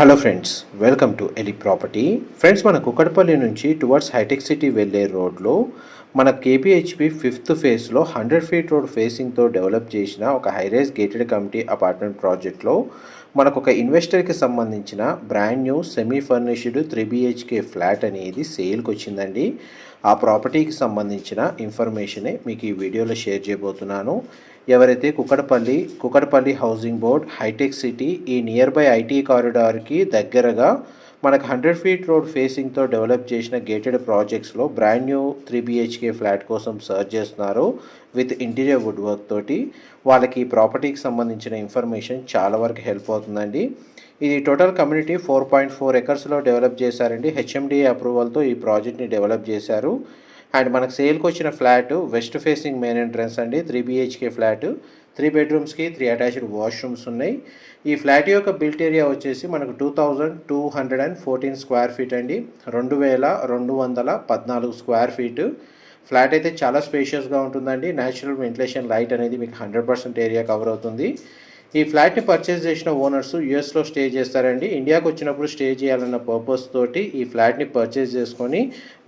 Hello friends, welcome to Eli property. Friends, మన కుకట్పల్లి నుంచి towards hitech city వెళ్ళే రోడ్లో మన కేపీహెచ్పి ఫిఫ్త్ ఫేజ్లో 100 ఫీట్ రోడ్ ఫేసింగ్తో డెవలప్ చేసిన ఒక హైరైజ్ గేటెడ్ కమ్యూనిటీ అపార్ట్మెంట్ ప్రాజెక్ట్లో మనకు ఒక ఇన్వెస్టర్కి సంబంధించిన brand new semi furnished 3 BHK flat అనేది సేల్కి వచ్చిందండి. ఆ ప్రాపర్టీకి సంబంధించిన ఇన్ఫర్మేషనే మీకు ఈ వీడియోలో షేర్ చేయబోతున్నాను. ఎవరైతే Kukatpally housing board, Hitech City, ఈ నియర్ బై ఐటీ కారిడార్కి దగ్గరగా మనకు 100 ఫీట్ రోడ్ ఫేసింగ్తో డెవలప్ చేసిన గేటెడ్ ప్రాజెక్ట్స్లో బ్రాండ్ న్యూ 3 BHK ఫ్లాట్ కోసం సర్చ్ చేస్తున్నారు విత్ ఇంటీరియర్ వుడ్ వర్క్ తోటి, వాళ్ళకి ఈ ప్రాపర్టీకి సంబంధించిన ఇన్ఫర్మేషన్ చాలా వరకు హెల్ప్ అవుతుందండి. ఇది టోటల్ కమ్యూనిటీ 4.4 ఎకర్స్లో డెవలప్ చేశారండి. హెచ్ఎండిఏ అప్రూవల్తో ఈ ప్రాజెక్ట్ని డెవలప్ చేశారు. అండ్ మనకు సేల్కి వచ్చిన flat west facing main entrance అండి. 3 BHK ఫ్లాట్, 3 బెడ్రూమ్స్కి 3 అటాచ్డ్ వాష్రూమ్స్ ఉన్నాయి. ఈ ఫ్లాట్ యొక్క బిల్ట్ ఏరియా వచ్చేసి మనకు 2214 స్క్వేర్ ఫీట్ అండి. 2214 స్క్వేర్ ఫీట్ ఫ్లాట్ అయితే చాలా స్పేషియస్గా ఉంటుందండి. న్యాచురల్ వెంటిలేషన్, లైట్ అనేది మీకు 100% ఏరియా కవర్ అవుతుంది. ఈ ఫ్లాట్ని పర్చేస్ చేసిన ఓనర్స్ యూఎస్లో స్టే చేస్తారండి. ఇండియాకి వచ్చినప్పుడు స్టే చేయాలన్న పర్పస్ తోటి ఈ ఫ్లాట్ని పర్చేస్ చేసుకొని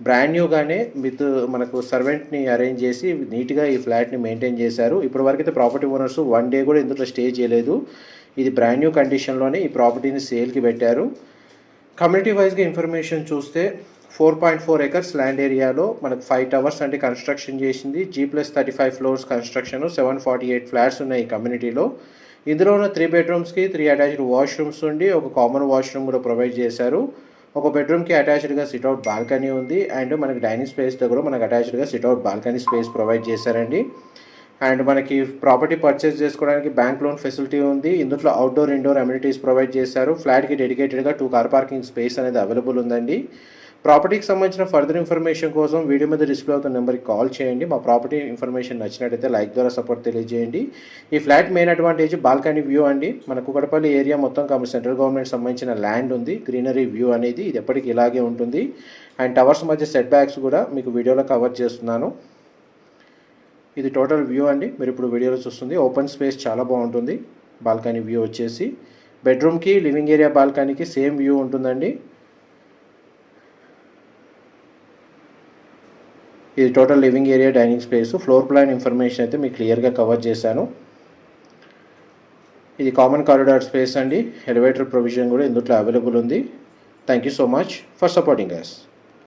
బ్రాండ్ న్యూగానే విత్ మనకు సర్వెంట్ని అరేంజ్ చేసి నీట్గా ఈ ఫ్లాట్ని మెయింటైన్ చేశారు. ఇప్పటి వరకు అయితే ప్రాపర్టీ ఓనర్స్ 1 డే కూడా ఇందులో స్టే చేయలేదు. ఇది బ్రాండ్ న్యూ కండిషన్లోనే ఈ ప్రాపర్టీని సేల్కి పెట్టారు. కమ్యూనిటీ వైజ్గా ఇన్ఫర్మేషన్ చూస్తే 4.4 ఎకర్స్ ల్యాండ్ ఏరియాలో మనకు 5 టవర్స్ అంటే కన్స్ట్రక్షన్ చేసింది. G+35 ఫ్లోర్స్ కన్స్ట్రక్షన్, 748 ఫ్లాట్స్ ఉన్నాయి ఈ కమ్యూనిటీలో. ఇందులో ఉన్న 3 బెడ్రూమ్స్కి 3 అటాచ్డ్ వాష్రూమ్స్ ఉండి ఒక కామన్ వాష్రూమ్ కూడా ప్రొవైడ్ చేశారు. ఒక బెడ్రూమ్కి అటాచ్డ్గా సిట్అవుట్ బాల్కనీ ఉంది. అండ్ మనకి డైనింగ్ స్పేస్ దగ్గర మనకు అటాచ్డ్గా సిట్అవుట్ బాల్కనీ స్పేస్ ప్రొవైడ్ చేశారండి. అండ్ మనకి ప్రాపర్టీ పర్చేస్ చేసుకోవడానికి బ్యాంక్ లోన్ ఫెసిలిటీ ఉంది. ఇందులో అవుట్డోర్, ఇండోర్ అమ్యూనిటీస్ ప్రొవైడ్ చేశారు. ఫ్లాట్కి డెడికేటెడ్గా 2 కార్ పార్కింగ్ స్పేస్ అనేది అవైలబుల్ ఉందండి. ప్రాపర్టీకి సంబంధించిన ఫర్దర్ ఇన్ఫర్మేషన్ కోసం వీడియో మీద డిస్ప్లే అవుతున్న నెంబర్కి కాల్ చేయండి. మా ప్రాపర్టీ ఇన్ఫర్మేషన్ నచ్చినట్టయితే లైక్ ద్వారా సపోర్ట్ తెలియజేయండి. ఈ flat main advantage balcony view అండి. మన కుకట్పల్లి ఏరియా మొత్తం సెంట్రల్ గవర్నమెంట్ సంబంధించిన ల్యాండ్ ఉంది. గ్రీనరీ వ్యూ అనేది ఇది ఎప్పటికీ ఇలాగే ఉంటుంది. అండ్ టవర్స్ మధ్య సెట్ బ్యాక్స్ కూడా మీకు వీడియోలో కవర్ చేస్తున్నాను. ఇది టోటల్ వ్యూ అండి. మీరు ఇప్పుడు వీడియోలో చూస్తుంది ఓపెన్ స్పేస్ చాలా బాగుంటుంది. బాల్కనీ వ్యూ వచ్చేసి బెడ్రూమ్కి, లివింగ్ ఏరియా, బాల్కనీకి సేమ్ వ్యూ ఉంటుందండి. ఇది total living area, dining space, floor plan information అయితే మీకు క్లియర్గా కవర్ చేశాను. ఇది కామన్ కారిడార్ స్పేస్ అండి. ఎలివేటర్ ప్రొవిజన్ కూడా ఇందులో అవైలబుల్ ఉంది. Thank you so much for supporting us.